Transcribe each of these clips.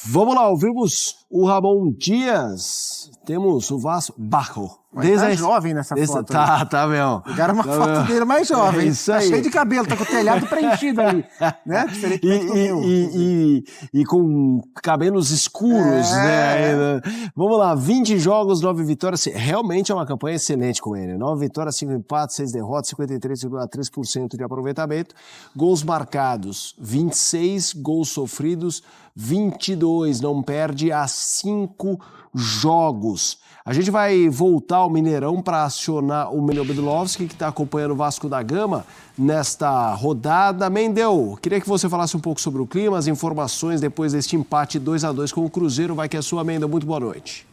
Vamos lá, ouvimos o Ramon Dias. Temos o Vasco Barco. Tá jovem nessa foto. Tá mesmo. Pegaram uma foto dele mais jovem. Isso aí. Tá cheio de cabelo, tá com o telhado preenchido ali. Né? E com cabelos escuros, né? Vamos lá, 20 jogos, 9 vitórias. Realmente é uma campanha excelente com ele. 9 vitórias, 5 empates, 6 derrotas, 53,3% de aproveitamento. Gols marcados, 26. Gols sofridos, 22. Não perde há 5 jogos. A gente vai voltar ao Mineirão para acionar o Mendel Bedlovski, que está acompanhando o Vasco da Gama nesta rodada. Mendel, queria que você falasse um pouco sobre o clima, as informações depois deste empate 2-2 com o Cruzeiro. Vai que é sua, Mendel. Muito boa noite.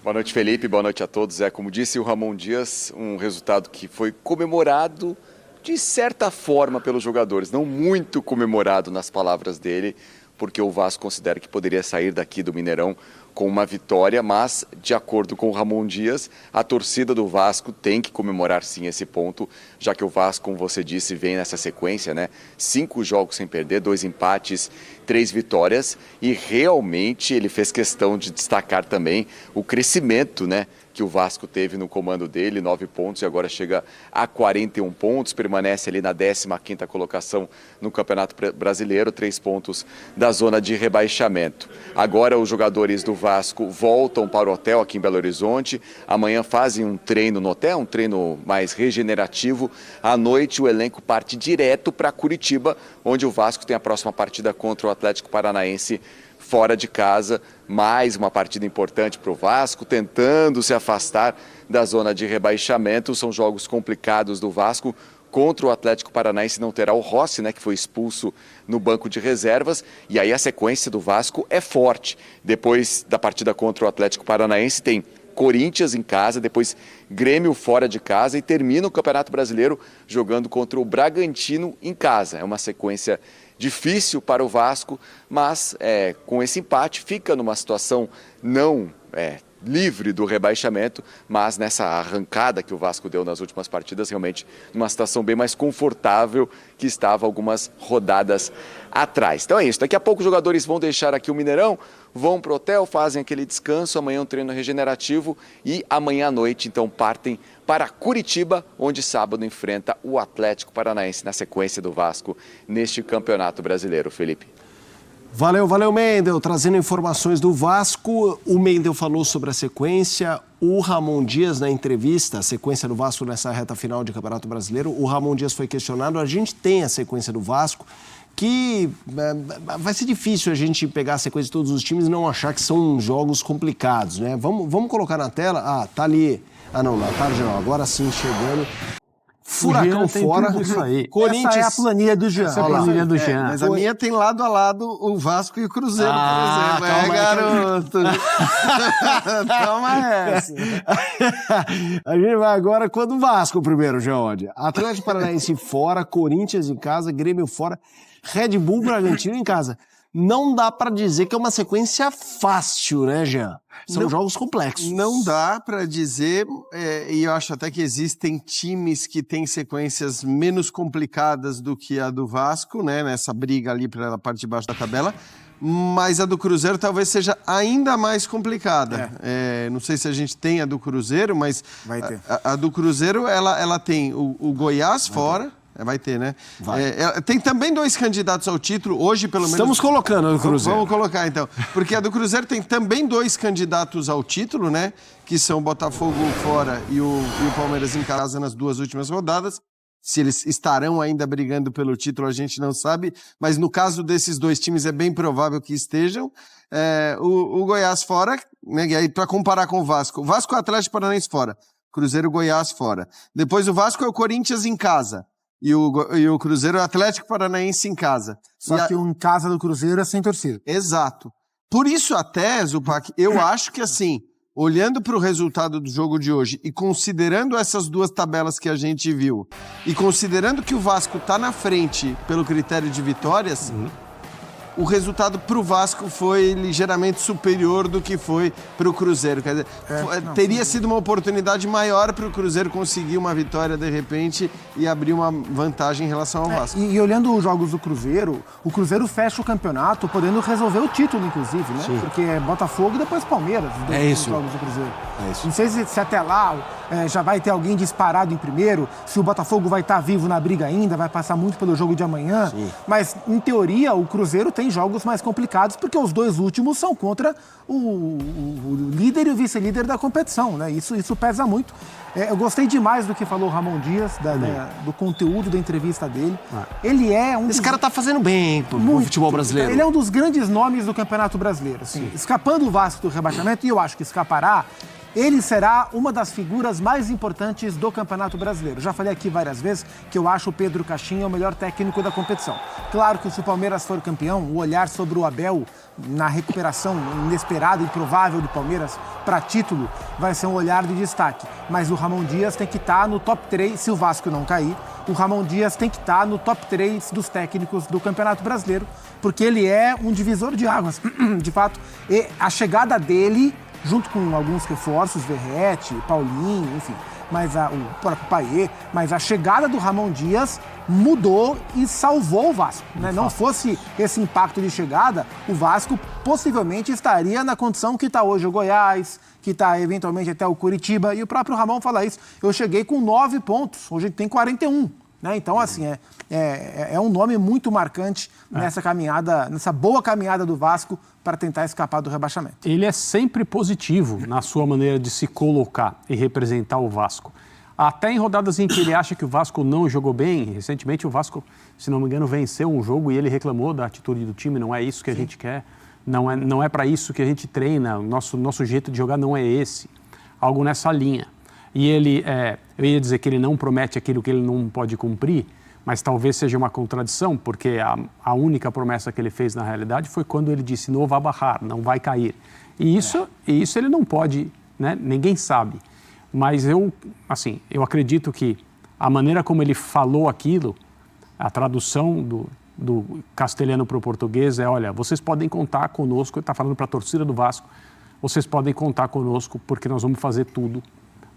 Boa noite, Felipe. Boa noite a todos. Como disse o Ramon Dias, um resultado que foi comemorado de certa forma pelos jogadores, não muito comemorado nas palavras dele, porque o Vasco considera que poderia sair daqui do Mineirão com uma vitória, mas, de acordo com o Ramon Dias, a torcida do Vasco tem que comemorar sim esse ponto, já que o Vasco, como você disse, vem nessa sequência, né? 5 jogos sem perder, 2 empates, 3 vitórias, e realmente ele fez questão de destacar também o crescimento, né, que o Vasco teve no comando dele, 9 pontos, e agora chega a 41 pontos, permanece ali na 15ª colocação no Campeonato Brasileiro, 3 pontos da zona de rebaixamento. Agora os jogadores do Vasco voltam para o hotel aqui em Belo Horizonte, amanhã fazem um treino no hotel, um treino mais regenerativo. À noite o elenco parte direto para Curitiba, onde o Vasco tem a próxima partida contra o Atlético Paranaense fora de casa. Mais uma partida importante para o Vasco, tentando se afastar da zona de rebaixamento. São jogos complicados do Vasco. Contra o Atlético Paranaense não terá o Rossi, né, que foi expulso no banco de reservas, e aí a sequência do Vasco é forte. Depois da partida contra o Atlético Paranaense tem Corinthians em casa, depois Grêmio fora de casa e termina o Campeonato Brasileiro jogando contra o Bragantino em casa. É uma sequência difícil para o Vasco, mas com esse empate fica numa situação não livre do rebaixamento, mas nessa arrancada que o Vasco deu nas últimas partidas, realmente numa situação bem mais confortável que estava algumas rodadas atrás. Então é isso, daqui a pouco os jogadores vão deixar aqui o Mineirão, vão para o hotel, fazem aquele descanso, amanhã um treino regenerativo e amanhã à noite então partem para Curitiba, onde sábado enfrenta o Atlético Paranaense na sequência do Vasco neste Campeonato Brasileiro, Felipe. Valeu, Mendel. Trazendo informações do Vasco, o Mendel falou sobre a sequência, o Ramon Dias na entrevista, a sequência do Vasco nessa reta final de Campeonato Brasileiro, o Ramon Dias foi questionado, a gente tem a sequência do Vasco, que vai ser difícil a gente pegar a sequência de todos os times e não achar que são jogos complicados, né? Vamos colocar na tela, tá ali, não, na tarde não, agora sim chegando. Furacão fora. Isso aí. Corinthians. Essa é a planilha do Jean. Essa é a planilha do Jean. Mas a minha tem lado a lado o Vasco e o Cruzeiro, por exemplo. Garoto. Toma essa. A gente vai agora quando o Vasco primeiro, Jean. Atlético Paranaense fora, Corinthians em casa, Grêmio fora, Red Bull Bragantino em casa. Não dá para dizer que é uma sequência fácil, né, Jean? São jogos complexos. Não dá para dizer, e eu acho até que existem times que têm sequências menos complicadas do que a do Vasco, né, nessa briga ali pela parte de baixo da tabela, mas a do Cruzeiro talvez seja ainda mais complicada. Não sei se a gente tem a do Cruzeiro, mas vai ter. A do Cruzeiro ela tem o Goiás fora. Vai ter, né? Tem também 2 candidatos ao título, hoje pelo menos... Estamos colocando o Cruzeiro. Vamos colocar, então. Porque a do Cruzeiro tem também 2 candidatos ao título, né? Que são o Botafogo fora e o Palmeiras em casa nas 2 últimas rodadas. Se eles estarão ainda brigando pelo título, a gente não sabe. Mas no caso desses 2 times, é bem provável que estejam. O Goiás fora, né? E aí, para comparar com o Vasco e o Atlético Paranaense fora. Cruzeiro e Goiás fora. Depois o Vasco é o Corinthians em casa. E o Cruzeiro, o Atlético Paranaense em casa. Só que um em casa do Cruzeiro é sem torcida. Exato. Por isso até, Zupac, eu acho que assim, olhando para o resultado do jogo de hoje e considerando essas 2 tabelas que a gente viu, e considerando que o Vasco está na frente pelo critério de vitórias, o resultado para o Vasco foi ligeiramente superior do que foi para o Cruzeiro. Quer dizer, teria sido uma oportunidade maior para o Cruzeiro conseguir uma vitória de repente e abrir uma vantagem em relação ao Vasco. E olhando os jogos do Cruzeiro, o Cruzeiro fecha o campeonato podendo resolver o título, inclusive, né? Sim. Porque é Botafogo e depois Palmeiras, os dois jogos do Cruzeiro. É isso. Não sei se até lá já vai ter alguém disparado em primeiro, se o Botafogo vai estar vivo na briga ainda, vai passar muito pelo jogo de amanhã. Sim. Mas, em teoria, o Cruzeiro tem jogos mais complicados, porque os dois últimos são contra o líder e o vice-líder da competição, né? Isso pesa muito. Eu gostei demais do que falou o Ramon Dias, do conteúdo da entrevista dele. Ele é um... Esse cara tá fazendo bem pro futebol brasileiro. Ele é um dos grandes nomes do Campeonato Brasileiro. Assim, escapando o Vasco do rebaixamento, e eu acho que escapará, ele será uma das figuras mais importantes do Campeonato Brasileiro. Já falei aqui várias vezes que eu acho o Pedro Caixinha o melhor técnico da competição. Claro que se o Palmeiras for campeão, o olhar sobre o Abel na recuperação inesperada e improvável do Palmeiras para título vai ser um olhar de destaque. Mas o Ramon Dias tem que estar no top 3, se o Vasco não cair, o Ramon Dias tem que estar no top 3 dos técnicos do Campeonato Brasileiro, porque ele é um divisor de águas, de fato. E a chegada dele, junto com alguns reforços, Verratti, Paulinho, enfim, mas o próprio Payet, mas a chegada do Ramon Dias mudou e salvou o Vasco. Né? Não fosse esse impacto de chegada, o Vasco possivelmente estaria na condição que está hoje o Goiás, que está eventualmente até o Curitiba, e o próprio Ramon fala isso. Eu cheguei com 9 pontos, hoje tem 41. Né? Então, assim, é um nome muito marcante nessa caminhada, nessa boa caminhada do Vasco para tentar escapar do rebaixamento. Ele é sempre positivo na sua maneira de se colocar e representar o Vasco. Até em rodadas em que ele acha que o Vasco não jogou bem, recentemente o Vasco, se não me engano, venceu um jogo e ele reclamou da atitude do time, não é isso que a gente quer, não é para isso que a gente treina, o nosso jeito de jogar não é esse, algo nessa linha. E ele, eu ia dizer que ele não promete aquilo que ele não pode cumprir, mas talvez seja uma contradição, porque a única promessa que ele fez na realidade foi quando ele disse, não vai barrar, não vai cair. E isso ele não pode, né? Ninguém sabe. Mas eu acredito que a maneira como ele falou aquilo, a tradução do castelhano para o português é, olha, vocês podem contar conosco, ele está falando para a torcida do Vasco, vocês podem contar conosco porque nós vamos fazer tudo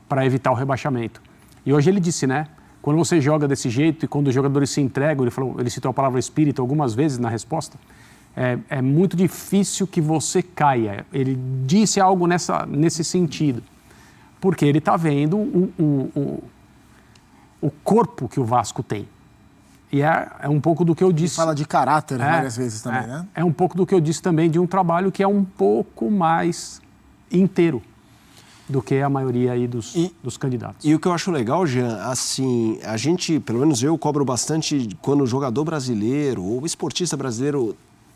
para evitar o rebaixamento. E hoje ele disse, né, quando você joga desse jeito e quando os jogadores se entregam, ele citou a palavra espírito algumas vezes na resposta, é muito difícil que você caia. Ele disse algo nesse sentido. Porque ele está vendo o corpo que o Vasco tem. E é um pouco do que eu disse... Ele fala de caráter várias vezes também, né? É um pouco do que eu disse também de um trabalho que é um pouco mais inteiro do que a maioria aí dos candidatos. E o que eu acho legal, Jean, assim, a gente, pelo menos eu, cobro bastante quando o jogador brasileiro ou o esportista brasileiro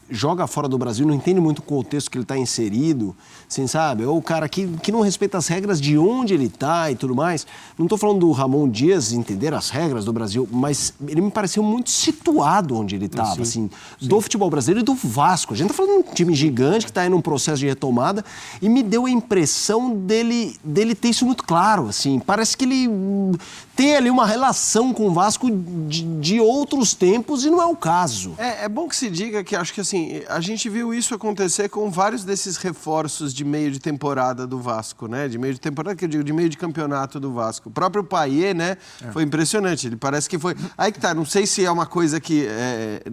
joga fora do Brasil, não entende muito o contexto que ele está inserido, assim, sabe? Ou o cara que não respeita as regras de onde ele está e tudo mais. Não estou falando do Ramon Dias entender as regras do Brasil, mas ele me pareceu muito situado onde ele estava, assim, do futebol brasileiro e do Vasco. A gente está falando de um time gigante que está aí num processo de retomada e me deu a impressão dele ter isso muito claro, assim. Parece que ele tem ali uma relação com o Vasco de outros tempos e não é o caso. É bom que se diga que acho que assim, a gente viu isso acontecer com vários desses reforços de meio de temporada do Vasco, né? De meio de temporada, que eu digo, de meio de campeonato do Vasco. O próprio Payet, né? Foi impressionante. Ele parece que foi... Aí que tá, não sei se é uma coisa que...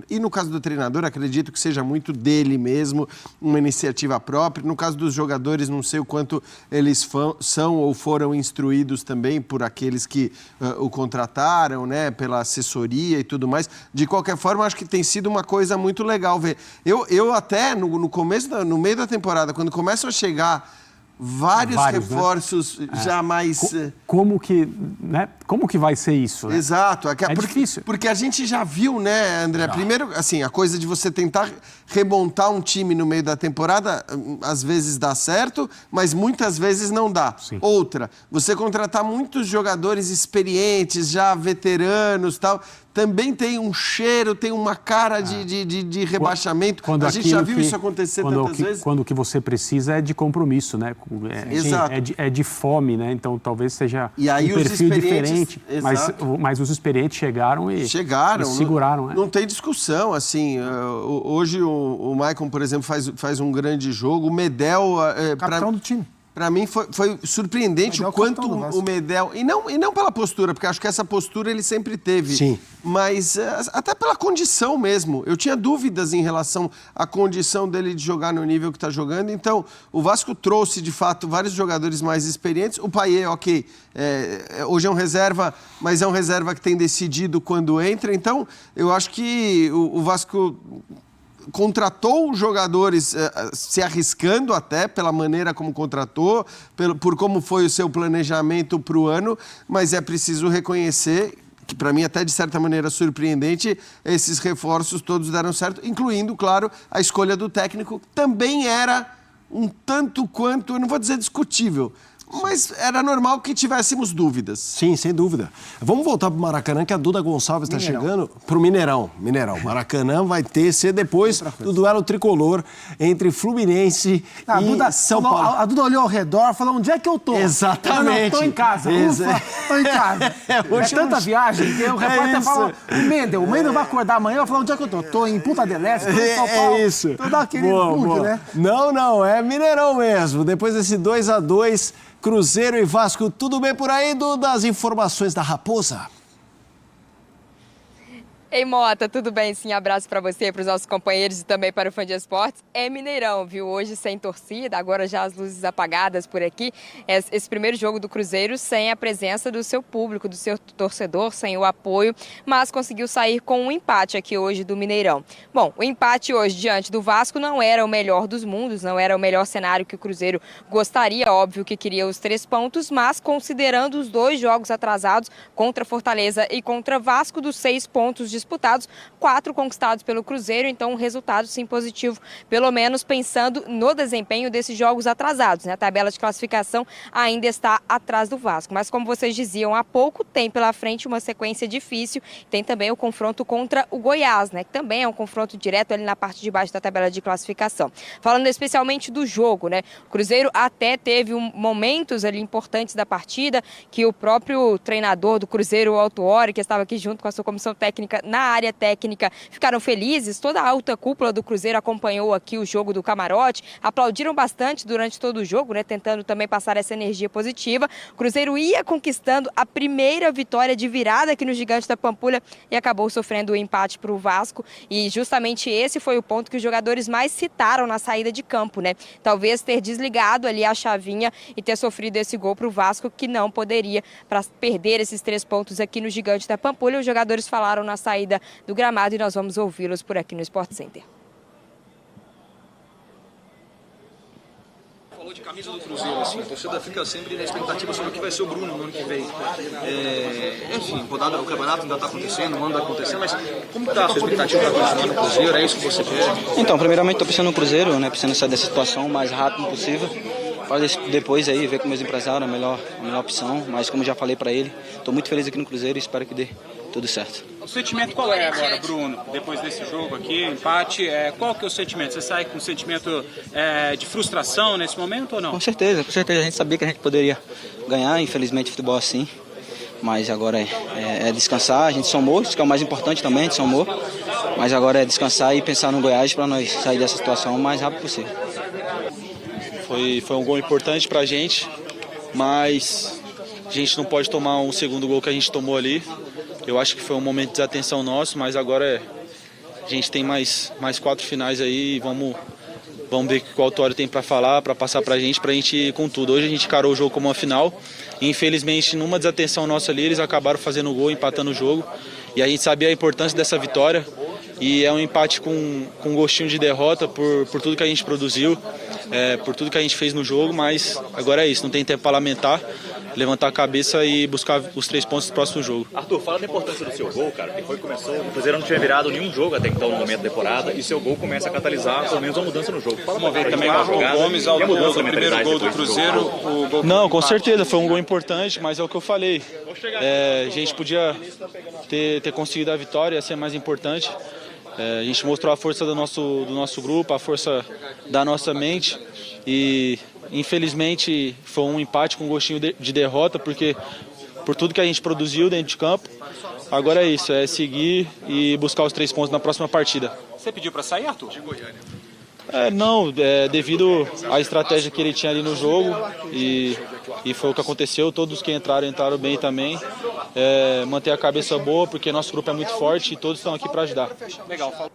E no caso do treinador, acredito que seja muito dele mesmo, uma iniciativa própria. No caso dos jogadores, não sei o quanto eles são ou foram instruídos também por aqueles que o contrataram, né? Pela assessoria e tudo mais. De qualquer forma, acho que tem sido uma coisa muito legal ver. Eu até, no começo, no meio da temporada, quando começam a chegar vários reforços, né? Já mais... Como que vai ser isso? Né? Exato. Difícil. Porque a gente já viu, né, André? Primeiro, assim, a coisa de você tentar remontar um time no meio da temporada, às vezes dá certo, mas muitas vezes não dá. Sim. Outra, você contratar muitos jogadores experientes, já veteranos e tal, também tem um cheiro, tem uma cara de rebaixamento. A gente já viu isso acontecer tantas vezes. Quando o que você precisa é de compromisso, né? Exato. É de fome, né? Então talvez seja e aí, um perfil diferente. Exato. Mas os experientes chegaram e seguraram. Não tem discussão, assim. Hoje o Maicon, por exemplo, faz um grande jogo. O Medel... capitão do time. Para mim foi surpreendente o quanto o Medel... E não pela postura, porque acho que essa postura ele sempre teve. Sim. Mas até pela condição mesmo. Eu tinha dúvidas em relação à condição dele de jogar no nível que está jogando. Então, o Vasco trouxe, de fato, vários jogadores mais experientes. O Payet, ok, hoje é um reserva, mas é um reserva que tem decidido quando entra. Então, eu acho que o Vasco... contratou jogadores se arriscando até pela maneira como contratou, por como foi o seu planejamento para o ano, mas é preciso reconhecer que, para mim, até de certa maneira surpreendente, esses reforços todos deram certo, incluindo, claro, a escolha do técnico, que também era um tanto quanto, eu não vou dizer discutível, mas era normal que tivéssemos dúvidas. Sim, sem dúvida. Vamos voltar para o Maracanã, que a Duda Gonçalves está chegando para o Mineirão. Maracanã vai ser depois do duelo tricolor entre Fluminense e São Paulo. A Duda olhou ao redor e falou, onde é que eu tô? Exatamente. Estou em casa. Ufa, estou em casa. É tanta viagem que o repórter fala, o Mendel vai acordar amanhã e vai falar, onde é que eu tô? Estou em Punta del Este, estou em São Paulo. É isso. Estou dando aquele bug, né? Não, é Mineirão mesmo. Depois desse 2-2... Cruzeiro e Vasco, tudo bem por aí, das informações da Raposa? Ei, Mota, tudo bem? Sim, abraço para você e para os nossos companheiros e também para o Fã de Esportes. É Mineirão, viu? Hoje sem torcida, agora já as luzes apagadas por aqui. Esse primeiro jogo do Cruzeiro sem a presença do seu público, do seu torcedor, sem o apoio, mas conseguiu sair com um empate aqui hoje do Mineirão. Bom, o empate hoje diante do Vasco não era o melhor dos mundos, não era o melhor cenário que o Cruzeiro gostaria, óbvio que queria os 3 pontos, mas considerando os 2 jogos atrasados contra Fortaleza e contra Vasco, dos 6 pontos disputados, 4 conquistados pelo Cruzeiro, então um resultado sim positivo, pelo menos pensando no desempenho desses jogos atrasados, né? A tabela de classificação ainda está atrás do Vasco, mas como vocês diziam há pouco, tem pela frente uma sequência difícil, tem também o confronto contra o Goiás, né? Que também é um confronto direto ali na parte de baixo da tabela de classificação. Falando especialmente do jogo, né? O Cruzeiro até teve momentos ali importantes da partida, que o próprio treinador do Cruzeiro, o Autuori, que estava aqui junto com a sua comissão técnica na área técnica, ficaram felizes. Toda a alta cúpula do Cruzeiro acompanhou aqui o jogo do camarote, aplaudiram bastante durante todo o jogo, né, tentando também passar essa energia positiva. O Cruzeiro ia conquistando a primeira vitória de virada aqui no Gigante da Pampulha e acabou sofrendo o empate para o Vasco, e justamente esse foi o ponto que os jogadores mais citaram na saída de campo, né? Talvez ter desligado ali a chavinha e ter sofrido esse gol para o Vasco, que não poderia, para perder esses 3 pontos aqui no Gigante da Pampulha. Os jogadores falaram na saída do gramado e nós vamos ouvi-los por aqui no Sport Center. Falou de camisa do Cruzeiro, assim, a torcida fica sempre na expectativa sobre o que vai ser o Bruno no ano que vem. Enfim, rodada do campeonato ainda está acontecendo, o ano está acontecendo, mas como está a sua expectativa para continuar no Cruzeiro? É isso que você quer? Então, primeiramente estou pensando no Cruzeiro, né, pensando em sair dessa situação o mais rápido possível. Depois aí ver com meus empresários a melhor opção, mas como já falei para ele, estou muito feliz aqui no Cruzeiro e espero que dê tudo certo. O sentimento qual é agora, Bruno, depois desse jogo aqui, empate, qual que é o sentimento? Você sai com um sentimento de frustração nesse momento ou não? Com certeza, a gente sabia que a gente poderia ganhar, infelizmente futebol assim, mas agora é descansar, a gente somou, isso que é o mais importante também, a gente somou, mas agora é descansar e pensar no Goiás para nós sair dessa situação o mais rápido possível. Foi um gol importante pra gente, mas a gente não pode tomar um segundo gol que a gente tomou ali. Eu acho que foi um momento de desatenção nosso, mas agora a gente tem mais 4 finais aí e vamos ver o que o Autuori tem para falar, para passar pra gente ir com tudo. Hoje a gente encarou o jogo como uma final e infelizmente numa desatenção nossa ali eles acabaram fazendo o gol, empatando o jogo, e a gente sabia a importância dessa vitória. E é um empate com gostinho de derrota por tudo que a gente produziu, por tudo que a gente fez no jogo, mas agora é isso, não tem tempo para lamentar. levantar a cabeça e buscar os 3 pontos do próximo jogo. Arthur, fala da importância do seu gol, cara, que foi que começou, o Cruzeiro não tinha virado nenhum jogo até então no momento da temporada, e seu gol começa a catalisar pelo menos uma mudança no jogo. Vamos ver também o Arthur Gomes ao do primeiro gol do Cruzeiro. O gol não, com certeza, foi um gol importante, mas é o que eu falei. A gente podia ter conseguido a vitória, ia ser mais importante. A gente mostrou a força do nosso grupo, a força da nossa mente e infelizmente foi um empate com um gostinho de derrota, porque por tudo que a gente produziu dentro de campo, agora é isso, é seguir e buscar os 3 pontos na próxima partida. Você pediu para sair, Arthur? Não, devido à estratégia que ele tinha ali no jogo e foi o que aconteceu, todos que entraram bem também. Manter a cabeça boa, porque nosso grupo é muito forte e todos estão aqui para ajudar. Legal.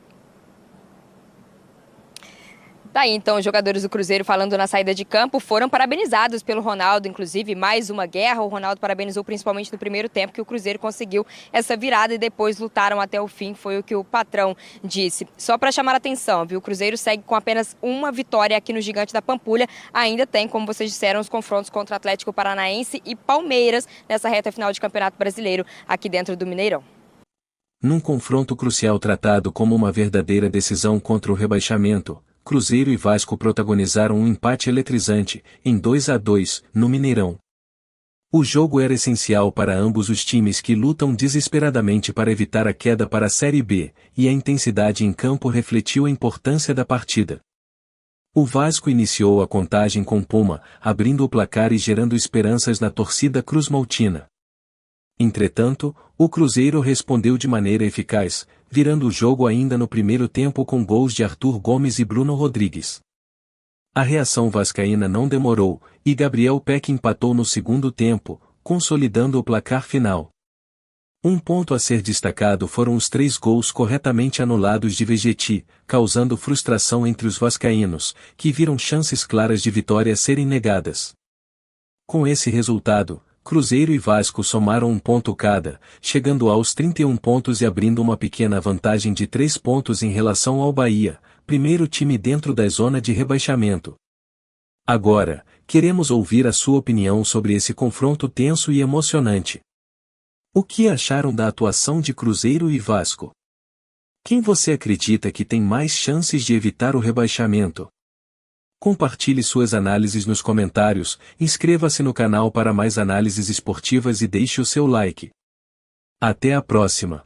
Daí, então, os jogadores do Cruzeiro, falando na saída de campo, foram parabenizados pelo Ronaldo, inclusive, mais uma guerra. O Ronaldo parabenizou principalmente no primeiro tempo, que o Cruzeiro conseguiu essa virada e depois lutaram até o fim, foi o que o patrão disse. Só para chamar a atenção, viu? O Cruzeiro segue com apenas uma vitória aqui no Gigante da Pampulha. Ainda tem, como vocês disseram, os confrontos contra Atlético Paranaense e Palmeiras nessa reta final de Campeonato Brasileiro, aqui dentro do Mineirão. Num confronto crucial tratado como uma verdadeira decisão contra o rebaixamento, Cruzeiro e Vasco protagonizaram um empate eletrizante, em 2-2, no Mineirão. O jogo era essencial para ambos os times que lutam desesperadamente para evitar a queda para a Série B, e a intensidade em campo refletiu a importância da partida. O Vasco iniciou a contagem com Puma, abrindo o placar e gerando esperanças na torcida cruzmaltina. Entretanto, o Cruzeiro respondeu de maneira eficaz, virando o jogo ainda no primeiro tempo com gols de Arthur Gomes e Bruno Rodrigues. A reação vascaína não demorou, e Gabriel Peck empatou no segundo tempo, consolidando o placar final. Um ponto a ser destacado foram os 3 gols corretamente anulados de Vegetti, causando frustração entre os vascaínos, que viram chances claras de vitória serem negadas. Com esse resultado, Cruzeiro e Vasco somaram 1 ponto cada, chegando aos 31 pontos e abrindo uma pequena vantagem de 3 pontos em relação ao Bahia, primeiro time dentro da zona de rebaixamento. Agora, queremos ouvir a sua opinião sobre esse confronto tenso e emocionante. O que acharam da atuação de Cruzeiro e Vasco? Quem você acredita que tem mais chances de evitar o rebaixamento? Compartilhe suas análises nos comentários, inscreva-se no canal para mais análises esportivas e deixe o seu like. Até a próxima!